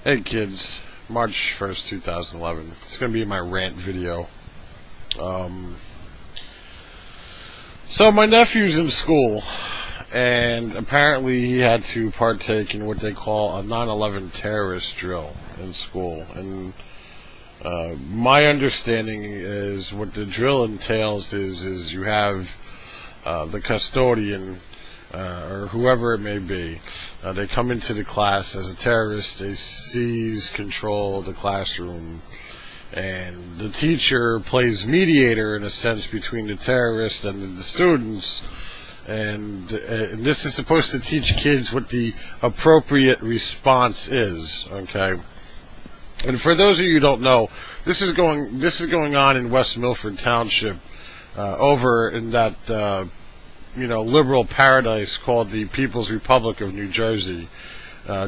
Hey kids, March 1st, 2011. It's going to be my rant video. Um, so my nephew's in school, and apparently he had to partake in what they call a 9/11 terrorist drill in school. And my understanding is what the drill entails is you have the custodian or whoever it may be. They come into the class as a terrorist. They seize control of the classroom, and the teacher plays mediator in a sense between the terrorist and the students. And this is supposed to teach kids what the appropriate response is. Okay. And for those of you who don't know, this is going on in West Milford Township, over in that liberal paradise called the People's Republic of New Jersey,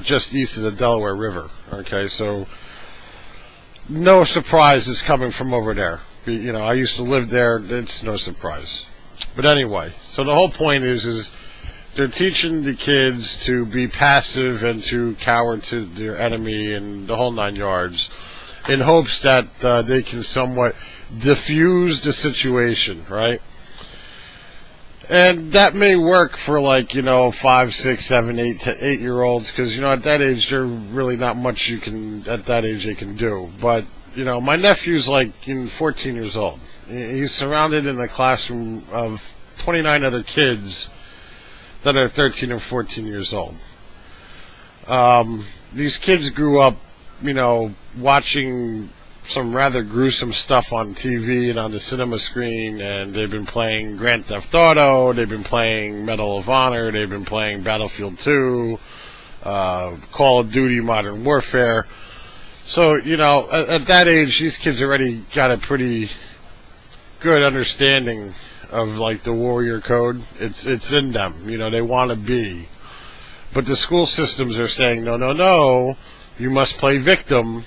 just east of the Delaware River. Okay, so no surprise it's coming from over there. I used to live there. It's no surprise. But anyway, so the whole point is they're teaching the kids to be passive and to cower to their enemy and the whole nine yards, in hopes that they can somewhat diffuse the situation, right? And that may work for 5, 6, 7, 8-year-olds, because at that age there's really not much you can at that age they can do. But my nephew's 14 years old. He's surrounded in a classroom of 29 other kids that are 13 and 14 years old. These kids grew up, watching some rather gruesome stuff on TV and on the cinema screen, and they've been playing Grand Theft Auto, they've been playing Medal of Honor, they've been playing Battlefield 2, Call of Duty Modern Warfare. So, at that age, these kids already got a pretty good understanding of the warrior code. It's in them, they want to be. But the school systems are saying, no, you must play victim.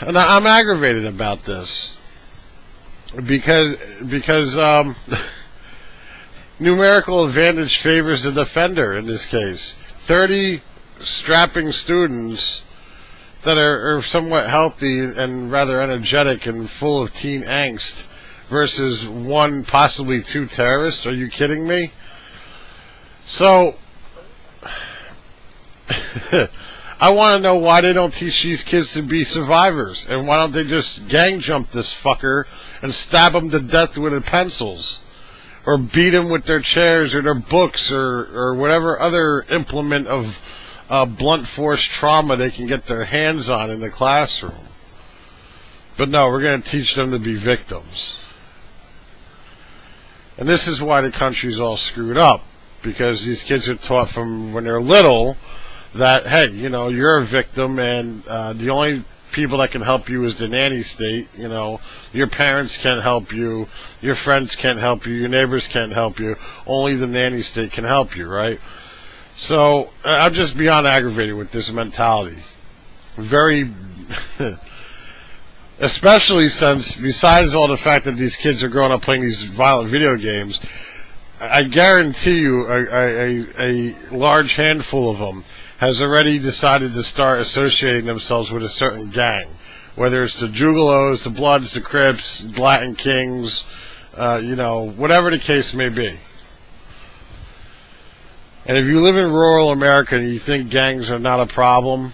And I'm aggravated about this because numerical advantage favors the defender in this case. 30 strapping students that are somewhat healthy and rather energetic and full of teen angst versus one, possibly two terrorists. Are you kidding me? So I want to know why they don't teach these kids to be survivors, and why don't they just gang jump this fucker and stab him to death with their pencils, or beat him with their chairs or their books or whatever other implement of blunt force trauma they can get their hands on in the classroom. But no, we're going to teach them to be victims. And this is why the country's all screwed up, because these kids are taught from when they're little that, hey, you're a victim, and the only people that can help you is the nanny state. Your parents can't help you, your friends can't help you, your neighbors can't help you. Only the nanny state can help you, right? So I'm just beyond aggravated with this mentality. Very, especially since, besides all the fact that these kids are growing up playing these violent video games, I guarantee you a large handful of them has already decided to start associating themselves with a certain gang, whether it's the Jugalos, the Bloods, the Crips, Latin Kings, whatever the case may be. And if you live in rural America and you think gangs are not a problem,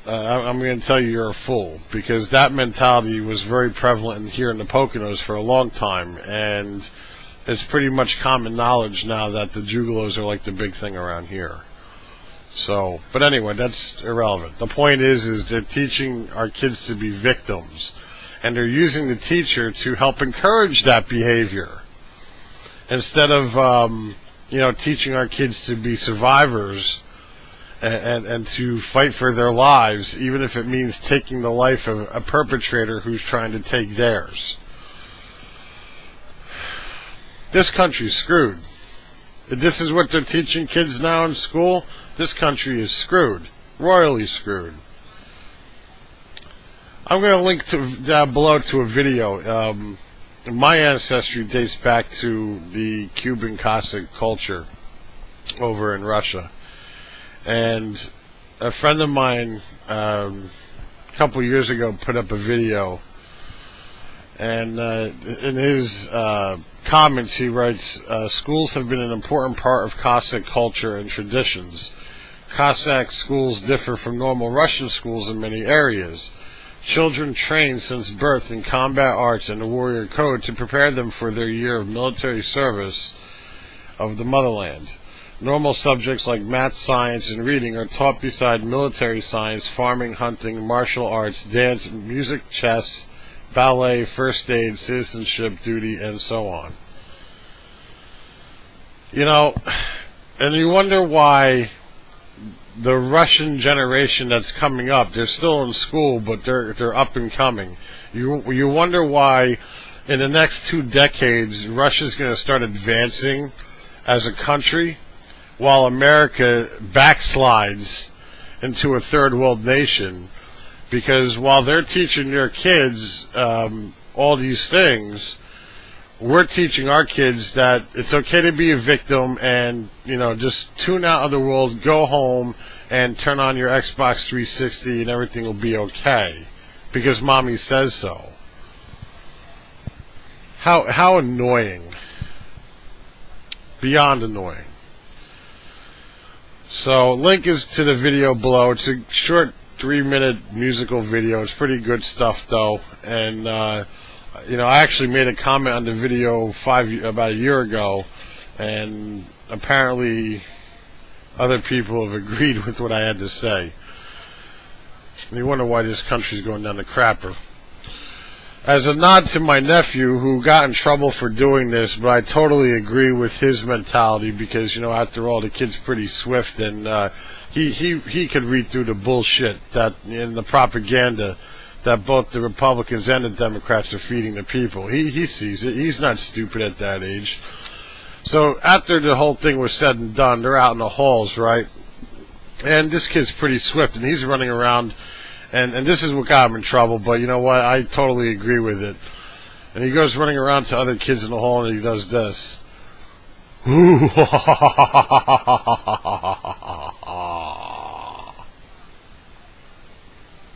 I'm going to tell you you're a fool, because that mentality was very prevalent here in the Poconos for a long time, and it's pretty much common knowledge now that the Jugalos are the big thing around here. So, but anyway, that's irrelevant. The point is they're teaching our kids to be victims, and they're using the teacher to help encourage that behavior instead of, teaching our kids to be survivors and to fight for their lives, even if it means taking the life of a perpetrator who's trying to take theirs. This country's screwed. If this is what they're teaching kids now in school, this country is screwed. Royally screwed. I'm going to link down below to a video. My ancestry dates back to the Cuban Cossack culture over in Russia. And a friend of mine a couple years ago put up a video, and in his comments he writes, schools have been an important part of Cossack culture and traditions. Cossack schools differ from normal Russian schools in many areas. Children trained since birth in combat arts and the warrior code to prepare them for their year of military service of the motherland. Normal subjects like math, science, and reading are taught beside military science, farming, hunting, martial arts, dance, music, chess, ballet, first aid, citizenship, duty, and so on. You know, and you wonder why the Russian generation that's coming up, they're still in school, but they're up and coming. You wonder why in the next 2 decades Russia's going to start advancing as a country, while America backslides into a third world nation. Because while they're teaching their kids all these things, we're teaching our kids that it's okay to be a victim and, you know, just tune out of the world, go home, and turn on your Xbox 360 and everything will be okay because mommy says so. How annoying. Beyond annoying. So, link is to the video below. It's a short 3-minute musical video. It's pretty good stuff, though. And, you know, I actually made a comment on the video about a year ago, and apparently other people have agreed with what I had to say. And you wonder why this country's going down the crapper. As a nod to my nephew, who got in trouble for doing this, but I totally agree with his mentality because, you know, after all, the kid's pretty swift, and he could read through the bullshit that in the propaganda that both the Republicans and the Democrats are feeding the people. He sees it. He's not stupid at that age. So after the whole thing was said and done, they're out in the halls, right? And this kid's pretty swift, and he's running around. And this is what got him in trouble, but you know what? I totally agree with it. And he goes running around to other kids in the hall and he does this.